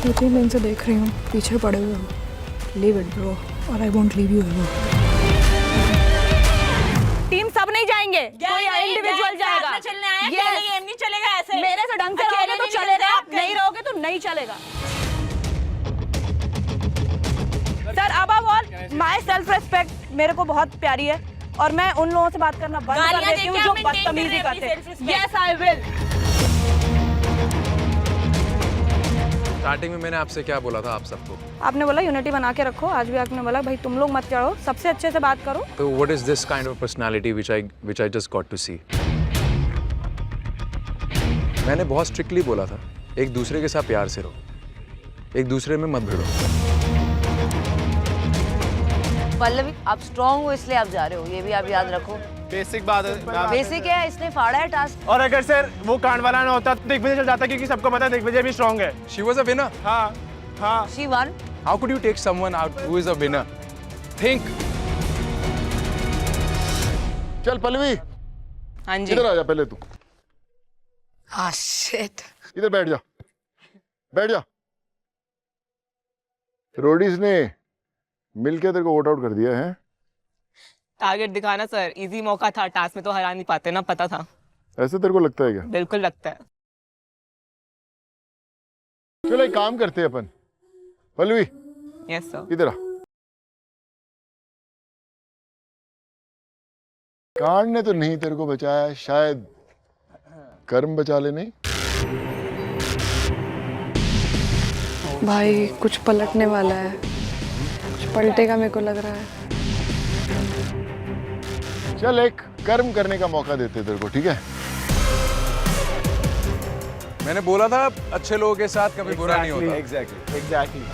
[SPEAKER 14] दो तीन दिन से देख रही हूँ पीछे पड़े हुए हो। लीव इट ब्रो और I won't leave you ever.
[SPEAKER 9] Team सब नहीं जाएंगे, कोई इंडिविजुअल जाएगा।
[SPEAKER 10] चलने आया, ये नहीं चलेगा ऐसे।
[SPEAKER 9] मेरे से ढंग से रहोगे तो चलेगा, नहीं रहोगे तो नहीं चलेगा। Sir above all my self respect मेरे को बहुत प्यारी है और मैं उन लोगों से बात करना बंद कर देती हूँ जो बदतमीजी करते हैं। Yes I will.
[SPEAKER 11] स्टार्टिंग में मैंने आपसे क्या बोला था आप सबको?
[SPEAKER 9] आपने बोला यूनिटी बना के रखो। आज भी आपने बोला भाई तुम लोग मत चढ़ो, सबसे अच्छे से बात करो।
[SPEAKER 11] तो what is this kind of personality which I just got to see? मैंने बहुत स्ट्रिक्टली बोला था एक दूसरे के साथ प्यार से रहो, एक दूसरे में मत भिड़ो।
[SPEAKER 2] पल्लवी आप स्ट्रांग हो इसलिए आप जा रहे हो, ये भी आप याद रखो।
[SPEAKER 17] बेसिक बात है।
[SPEAKER 2] बेसिक है, इसने फाड़ा है टास्क।
[SPEAKER 17] और अगर सर वो कांड वाला ना होता तो दिग्विजय चल जाता, क्योंकि सबको पता है दिग्विजय भी स्ट्रांग है।
[SPEAKER 11] She was a winner.
[SPEAKER 17] हाँ हाँ।
[SPEAKER 2] She won.
[SPEAKER 11] How could you take someone out who is a winner? Think.
[SPEAKER 3] चल पल्लवी,
[SPEAKER 9] हाँ जी।
[SPEAKER 3] इधर आ जा पहले तू।
[SPEAKER 16] Ah shit.
[SPEAKER 3] इधर बैठ जा, बैठ जा। रोडीज ने मिलके तेरे को वोट आउट कर दिया है।
[SPEAKER 9] टारगेट दिखाना सर, इजी मौका था, टास्क में तो हरा नहीं पाते ना, पता था।
[SPEAKER 3] ऐसे तेरे को लगता है क्या?
[SPEAKER 9] बिल्कुल लगता है।
[SPEAKER 3] चलो एक काम करते हैं अपन। Pallavi
[SPEAKER 9] yes sir.
[SPEAKER 3] इधर आ। कांड ने तो नहीं तेरे को बचाया, शायद कर्म बचा ले। नहीं
[SPEAKER 14] भाई कुछ पलटने वाला है, कुछ पलटेगा मेरे को लग रहा है।
[SPEAKER 3] चल एक कर्म करने का मौका देते तेरे को, ठीक है?
[SPEAKER 11] मैंने बोला था अच्छे लोगों के साथ कभी बुरा नहीं होता।
[SPEAKER 17] एग्जैक्टली।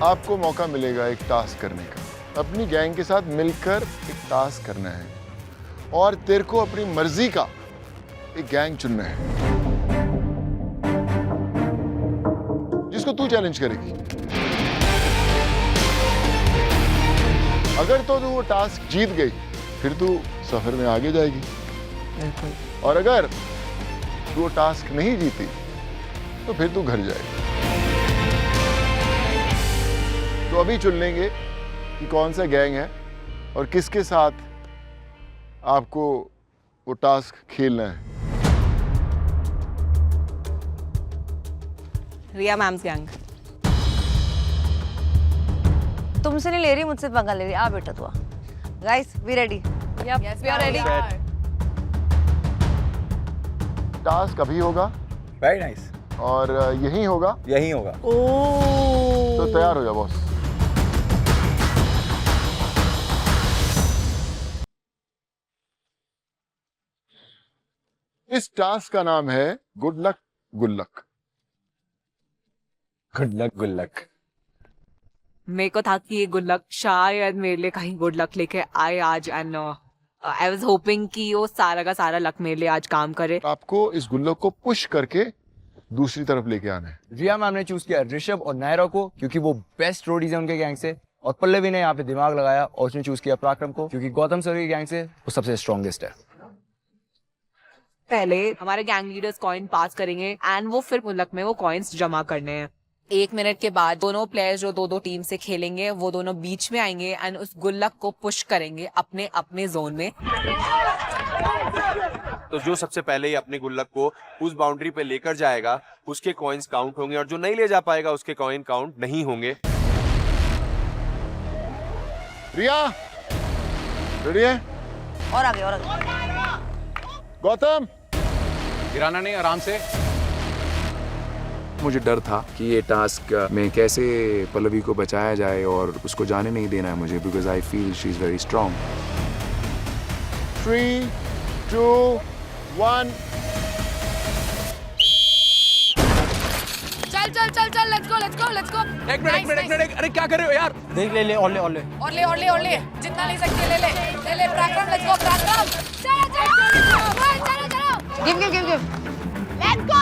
[SPEAKER 3] आपको मौका मिलेगा एक टास्क करने का। अपनी गैंग के साथ मिलकर एक टास्क करना है और तेरे को अपनी मर्जी का एक गैंग चुनना है जिसको तू चैलेंज करेगी। अगर तो तू वो टास्क जीत गई फिर तू सफर में आगे जाएगी, और अगर तू वो टास्क नहीं जीती तो फिर तू घर जाएगी। तो अभी चुन लेंगे कि कौन सा गैंग है और किसके साथ आपको वो टास्क खेलना है।
[SPEAKER 9] रिया मैम्स गैंग।
[SPEAKER 2] तुमसे नहीं ले रही, मुझसे पंगा ले रही। आ बेटा तू आ। Guys we ready?
[SPEAKER 9] Yes we are ready.
[SPEAKER 3] Task अभी होगा।
[SPEAKER 13] Very nice.
[SPEAKER 3] और यही होगा।
[SPEAKER 13] यही होगा।
[SPEAKER 3] तो तैयार हो जा बॉस। इस टास्क का नाम है गुड लक गुल्लक।
[SPEAKER 13] गुड लक गुल्लक।
[SPEAKER 9] मेरे को था कि ये गुड लक शायद मेरे लिए कहीं गुड लक लेके आए आज, एंड आई वाज होपिंग कि वो सारा का सारा लक मेरे लिए आज काम करे।
[SPEAKER 3] आपको इस गुल्लक को पुश करके दूसरी तरफ लेके आना है।
[SPEAKER 5] रिया मैम ने चूज किया ऋषभ और नायरा को क्योंकि वो बेस्ट रोडीज हैं उनके गैंग से, और पल्लवी ने यहाँ पे दिमाग लगाया और उसने चूज किया पराक्रम को क्योंकि गौतम सर की गैंग से वो सबसे स्ट्रॉन्गेस्ट है।
[SPEAKER 9] पहले हमारे गैंग लीडर्स कॉइन पास करेंगे एंड वो फिर गुल्लक में वो कॉइन्स जमा करने हैं। 1 मिनट के बाद दोनों प्लेयर्स जो दो टीम से खेलेंगे वो दोनों बीच में आएंगे एंड उस गुल्लक को पुश करेंगे अपने अपने जोन में।
[SPEAKER 8] तो जो सबसे पहले ही अपने गुल्लक को उस बाउंड्री पे लेकर जाएगा उसके कॉइन्स काउंट होंगे, और जो नहीं ले जा पाएगा उसके कॉइन काउंट नहीं होंगे।
[SPEAKER 3] रिया रेडी है?
[SPEAKER 2] और आगे
[SPEAKER 3] गौतम
[SPEAKER 11] गिराना नहीं, आराम से। मुझे डर था कि ये टास्क में कैसे पल्लवी को बचाया जाए और उसको जाने नहीं देना है मुझे, because I feel she is very strong.
[SPEAKER 3] 3, 2, 1
[SPEAKER 2] चल चल चल चल लेट्स गो।
[SPEAKER 11] एक मिनट, अरे क्या कर रहे हो यार?
[SPEAKER 17] देख ले और ले
[SPEAKER 2] जितना ले सकते ले पराक्रम लेट्स गो पराक्रम। चलो गिव लेट्स गो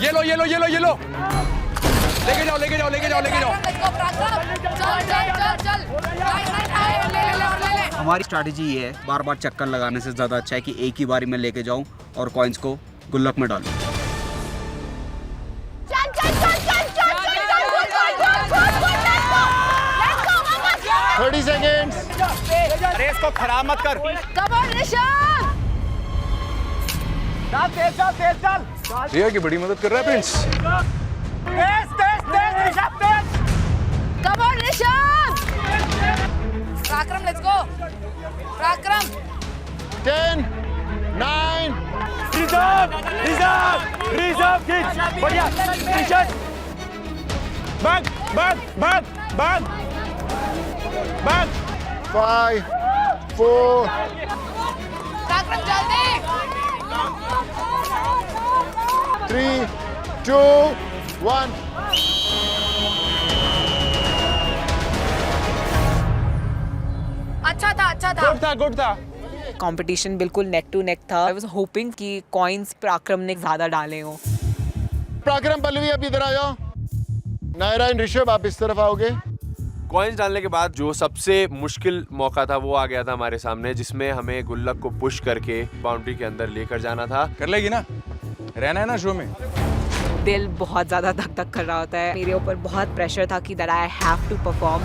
[SPEAKER 11] ये लो लेके जाओ
[SPEAKER 2] लेट्स गो पराक्रम चल ले
[SPEAKER 6] हमारी स्ट्रैटेजी ये है बार बार चक्कर लगाने से ज्यादा अच्छा है कि एक ही बारी में लेके जाऊं और कॉइन्स को गुल्लक में डालूं।
[SPEAKER 3] 30 seconds।
[SPEAKER 17] अरे इसको खराब मत कर।
[SPEAKER 2] कम ऑन ऋषभ
[SPEAKER 17] चल
[SPEAKER 11] रिया की बड़ी मदद कर रहा है Prince.
[SPEAKER 17] Tej Rishabh Tej.
[SPEAKER 2] Come on Rishabh पराक्रम लेट्स गो पराक्रम।
[SPEAKER 3] 10, 9
[SPEAKER 17] रिजर्व खींच बढ़िया टी-शर्ट बैग
[SPEAKER 3] 5, 4
[SPEAKER 2] पराक्रम जल्दी
[SPEAKER 3] 3, 2, 1
[SPEAKER 2] अच्छा था
[SPEAKER 17] गुड था।
[SPEAKER 9] कंपटीशन बिल्कुल नेक टू नेक था। आई वाज होपिंग कि कॉइन्स पराक्रम ने ज्यादा डाले हो।
[SPEAKER 3] पराक्रम पल्लवी आप इधर आ जाओ, नायरा एंड ऋषभ आप इस तरफ आओगे।
[SPEAKER 8] कॉइन्स डालने के बाद जो सबसे मुश्किल मौका था वो आ गया था हमारे सामने, जिसमें हमें गुल्लक को पुश करके बाउंड्री के अंदर लेकर जाना था।
[SPEAKER 11] कर लेगी ना, रहना है ना शो में।
[SPEAKER 9] दिल बहुत ज्यादा धक धक कर रहा होता है। मेरे ऊपर बहुत प्रेशर था कि that I have to perform.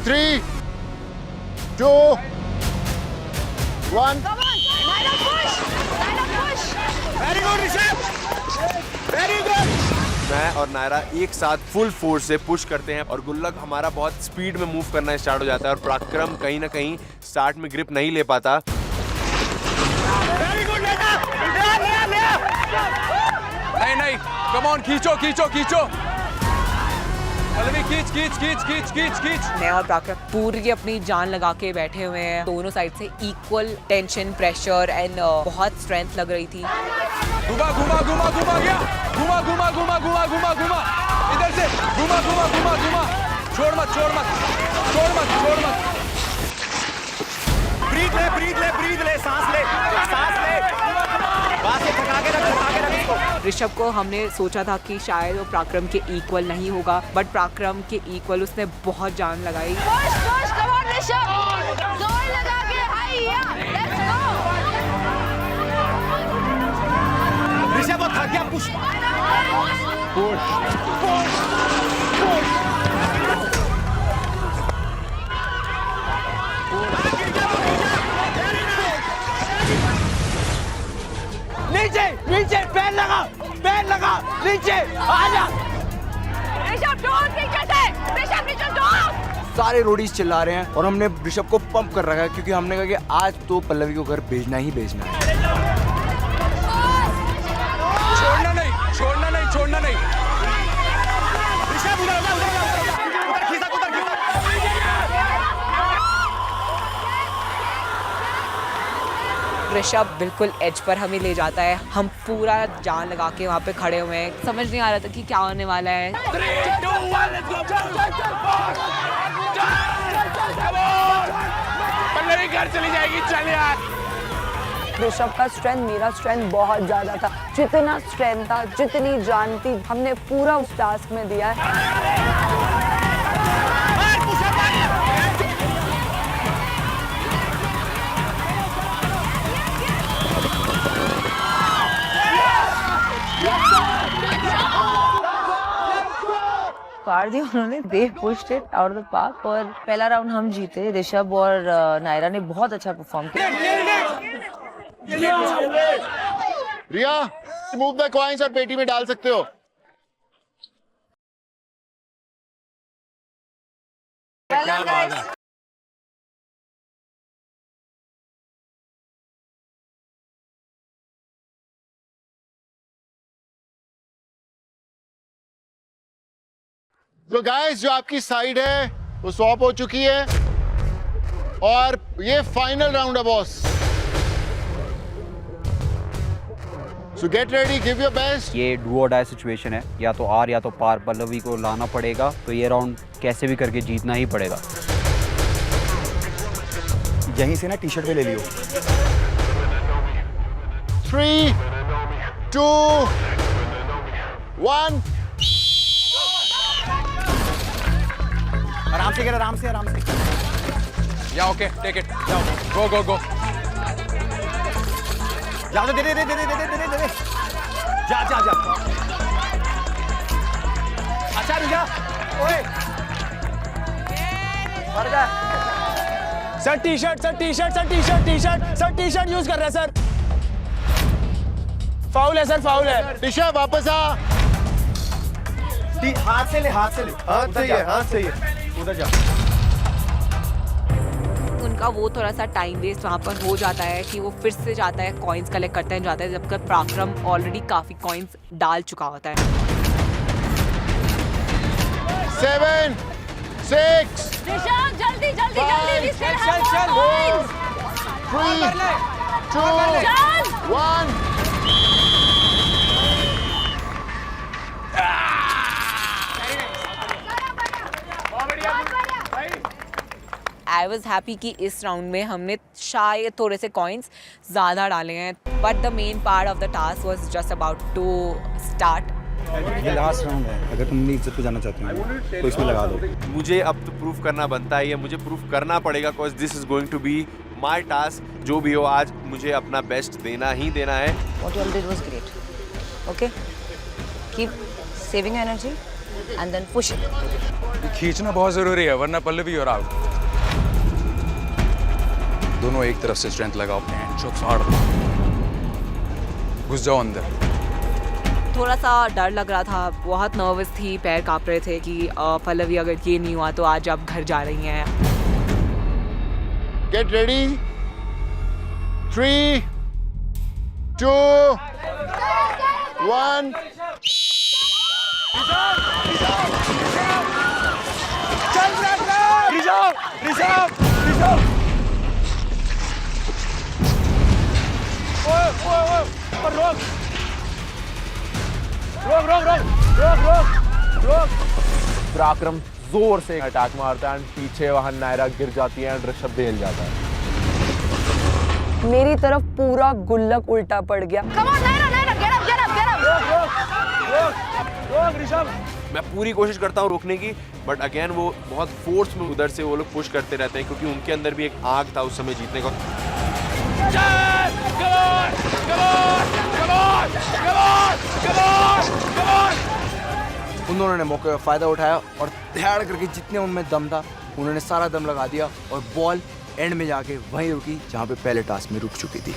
[SPEAKER 3] 3, 2, 1
[SPEAKER 17] very good Rishabh very good.
[SPEAKER 8] मैं और नायरा एक साथ फुल फोर्स से पुश करते हैं और गुल्लक हमारा बहुत स्पीड में मूव करना स्टार्ट हो जाता है और पराक्रम कहीं ना कहीं स्टार्ट में ग्रिप नहीं ले पाता।
[SPEAKER 17] वेरी गुड
[SPEAKER 11] नहीं कम ऑन खींचो पल्लवी खींच।
[SPEAKER 9] मैं और पराक्रम पूरी अपनी जान लगा के बैठे हुए हैं। दोनों साइड से इक्वल टेंशन प्रेशर एंड बहुत स्ट्रेंथ लग रही थी।
[SPEAKER 11] घुमा गया घुमा इधर से घुमा छोड़ मत।
[SPEAKER 17] ब्रीथ ले सांस ले बात से थका के रख इसको।
[SPEAKER 9] ऋषभ को हमने सोचा था कि शायद वो पराक्रम के इक्वल नहीं होगा, बट पराक्रम के इक्वल उसने बहुत जान लगाई।
[SPEAKER 2] कम ऑन ऋषभ जोर लगा के हाइया लेट्स गो।
[SPEAKER 17] ऋषभ वो थक गया पुश नीचे पैर लगा नीचे आजा।
[SPEAKER 2] ऋषभ
[SPEAKER 5] सारे रोडीज चिल्ला रहे हैं और हमने ऋषभ को पंप कर रखा है क्योंकि हमने कहा कि आज तो पल्लवी को घर भेजना ही भेजना है।
[SPEAKER 11] छोड़ना नहीं
[SPEAKER 17] ऋषभ उधर खींचा
[SPEAKER 9] ऋषभ बिल्कुल एज पर हमें ले जाता है। हम पूरा जान लगा के वहाँ पे खड़े हुए हैं। समझ नहीं आ रहा था कि क्या होने वाला है।
[SPEAKER 17] 3, 2, 1 let's go
[SPEAKER 1] घर चली जाएगी, चल यार।
[SPEAKER 18] ऋषभ का स्ट्रेंथ मेरा स्ट्रेंथ बहुत ज्यादा था, जितना स्ट्रेंथ था, जितनी जान थी, हमने पूरा उस टास्क में दिया है।
[SPEAKER 19] पार दिया उन्होंने, they pushed it out of the park और पहला राउंड हम जीते। ऋषभ और नायरा ने बहुत अच्छा परफॉर्म किया।
[SPEAKER 3] रिया, मूव द कॉइंस और पेटी में डाल सकते हो। तो गाइस, जो आपकी साइड है वो स्वॉप हो चुकी है और ये फाइनल राउंड है boss. So get ready, give your best.
[SPEAKER 20] ये डू और डाई सिचुएशन है, या तो आर या तो पार। पल्लवी को लाना पड़ेगा, तो ये राउंड कैसे भी करके जीतना ही पड़ेगा।
[SPEAKER 5] यहीं से ना टी शर्ट पे ले लियो।
[SPEAKER 3] 3, 2, 1।
[SPEAKER 5] आराम से कर, आराम से, आराम से।
[SPEAKER 1] या ओके, टेक इट, जाओ, गो गो गो।
[SPEAKER 5] जाओ, दे दे दे दे दे दे दे दे। जा जा जा। अच्छा रुक जा। ओए। मर जा।
[SPEAKER 17] Sir t-shirt, sir t-shirt, sir t-shirt, t-shirt, sir t-shirt use कर रहे हैं सर। फाउल है सर, फाउल है।
[SPEAKER 3] ऋषभ वापस आ।
[SPEAKER 5] हाथ से ले, हाथ से ले।
[SPEAKER 17] हाथ से ही, हाथ से ही।
[SPEAKER 5] उधर जा।
[SPEAKER 9] उनका वो थोड़ा सा टाइम वेस्ट वहाँ पर हो जाता है कि वो फिर से जाता है, कॉइन्स कलेक्ट करते हैं, जाता है, जबकि पराक्रम ऑलरेडी काफी कॉइन्स डाल चुका होता है।
[SPEAKER 3] 7, 6,
[SPEAKER 2] ऋषभ जल्दी जल्दी जल्दी, we still have more
[SPEAKER 3] चल,
[SPEAKER 2] coins.
[SPEAKER 3] 3, 2, 1।
[SPEAKER 9] आई वॉज हैप्पी कि इस राउंड में हमने शायद थोड़े से कॉइन्स ज़्यादा डाले हैं, but the main part of the task was just about to start.
[SPEAKER 5] ये लास्ट राउंड है, अगर तुम अपनी इज्जत पे जाना चाहते हो तो इसमें लगा दो।
[SPEAKER 8] मुझे अब तो प्रूफ करना बनता है, मुझे प्रूफ करना पड़ेगा, because this is going to be my task. जो भी हो, आज मुझे अपना बेस्ट देना ही देना है।
[SPEAKER 19] What you all did was great. Okay? Keep saving energy and then push it.
[SPEAKER 11] खींचना बहुत जरूरी है, वरना पल्लवी और आउट। दोनों एक तरफ से स्ट्रेंथ लगाओ, अपने चोक फाड़ दो, घुस जाओ अंदर।
[SPEAKER 9] थोड़ा सा डर लग रहा था, बहुत नर्वस थी, पैर कांप रहे थे कि पल्लवी अगर ये नहीं हुआ तो आज आप घर जा रही हैं।
[SPEAKER 3] Get ready. 3, 2, 1।
[SPEAKER 1] पराक्रम जोर से अटैक मारता है, पीछे वहां नायरा गिर जाती है, ऋषभ भी हिल जाता है।
[SPEAKER 18] मेरी तरफ पूरा गुल्लक उल्टा पड़ गया।
[SPEAKER 2] Come on, Naira, Naira, get up, get up, get up.
[SPEAKER 17] रोक ऋषभ।
[SPEAKER 8] मैं पूरी कोशिश करता हूँ रोकने की, बट अगेन वो बहुत फोर्स में उधर से वो लोग पुश करते रहते हैं, क्योंकि उनके अंदर भी एक आग था उस समय जीतने का।
[SPEAKER 5] उन दोनों ने मौके का फायदा उठाया और ध्यान करके जितने उनमें दम था उन्होंने सारा दम लगा दिया और बॉल एंड में जाके वहीं रुकी जहाँ पे पहले टास्क में रुक चुकी थी।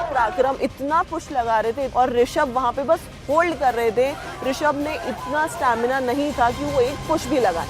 [SPEAKER 18] पराक्रम इतना पुश लगा रहे थे और ऋषभ वहाँ पे बस होल्ड कर रहे थे। ऋषभ ने इतना स्टैमिना नहीं था कि वो एक पुश भी लगाए।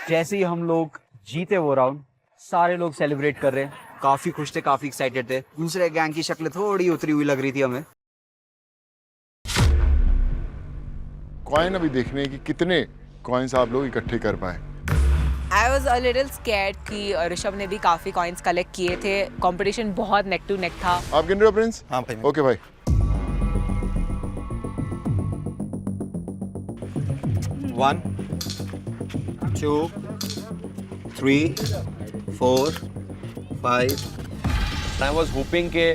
[SPEAKER 20] जैसे ही हम लोग जीते वो राउंड, सारे लोग सेलिब्रेट कर रहे हैं, काफी खुश थे, काफी एक्साइटेड थे। दूसरे गैंग की शक्ल थोड़ी उतरी हुई लग रही थी हमें।
[SPEAKER 3] कॉइन अभी देखने हैं कि कितने कॉइन्स आप लोग इकट्ठे कर पाए।
[SPEAKER 9] I was a little scared कि ऋषभ ने भी काफ़ी कॉइन्स कलेक्ट किए थे। कंपटीशन बहुत नेक टू नेक था।
[SPEAKER 3] आप गिन रहे हो प्रिंस?
[SPEAKER 5] हाँ भाई।
[SPEAKER 3] ओके भाई।
[SPEAKER 13] 1 2 3 4 5।
[SPEAKER 8] आई वॉज होपिंग के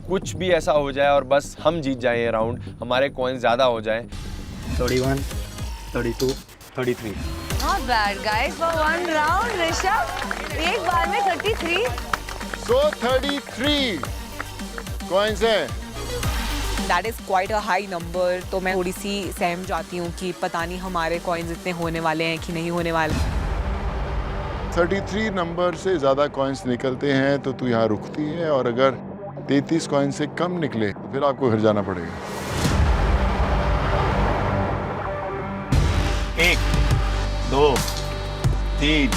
[SPEAKER 8] कुछ भी ऐसा हो जाए और बस हम जीत जाएं ये राउंड, हमारे कॉइन ज़्यादा हो जाएं।
[SPEAKER 13] 31 32 33।
[SPEAKER 19] Not bad, guys. For one round, Rishabh एक बार में 33.
[SPEAKER 3] So 33 कॉइन्स हैं।
[SPEAKER 9] That is quite a high number. तो मैं थोड़ी सी सहम जाती हूँ कि पता नहीं हमारे कॉइन्स इतने होने वाले हैं कि नहीं होने वाले।
[SPEAKER 3] 33 नंबर से ज़्यादा कॉइन्स निकलते हैं तो तू यहाँ रुकती है, और अगर 33 कॉइन से कम निकले तो फिर आपको घर जाना पड़ेगा।
[SPEAKER 13] 1 2 3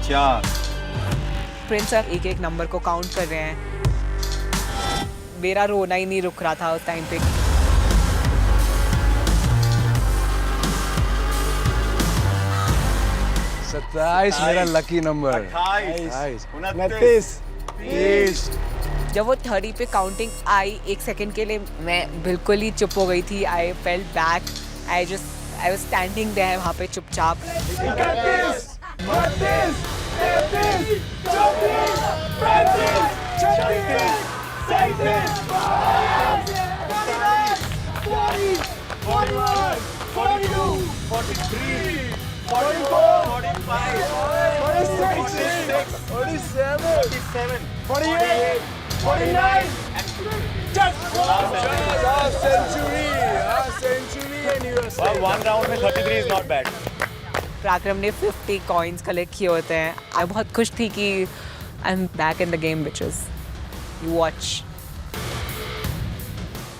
[SPEAKER 13] 4।
[SPEAKER 9] प्रिंस सर एक एक नंबर को काउंट कर रहे हैं। मेरा रोना ही नहीं रुक रहा था उस टाइम पे।
[SPEAKER 11] सत्ताईस मेरा लकी नंबर।
[SPEAKER 13] 28
[SPEAKER 11] 29 30।
[SPEAKER 9] जब वो 30 पे काउंटिंग आई, एक सेकंड के लिए मैं बिल्कुल ही चुप हो गई थी। I felt back. I was standing there वहाँ पे चुपचाप।
[SPEAKER 21] 31 32 33 34 35 36 37 40 41 42 43 44 45 46 47 48 49
[SPEAKER 17] One round में 33 is not bad.
[SPEAKER 9] पराक्रम ने 50 कॉइन्स कलेक्ट किए होते हैं। मैं बहुत खुश थी कि I am back in the game bitches. You watch.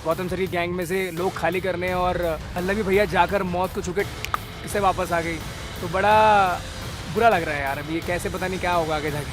[SPEAKER 12] Gautam sir की गैंग में से लोग खाली करने और पल्लवी भैया जाकर मौत को छूके से वापस आ गई, तो बड़ा बुरा लग रहा है यार। अभी ये कैसे, पता नहीं क्या होगा आगे जाके।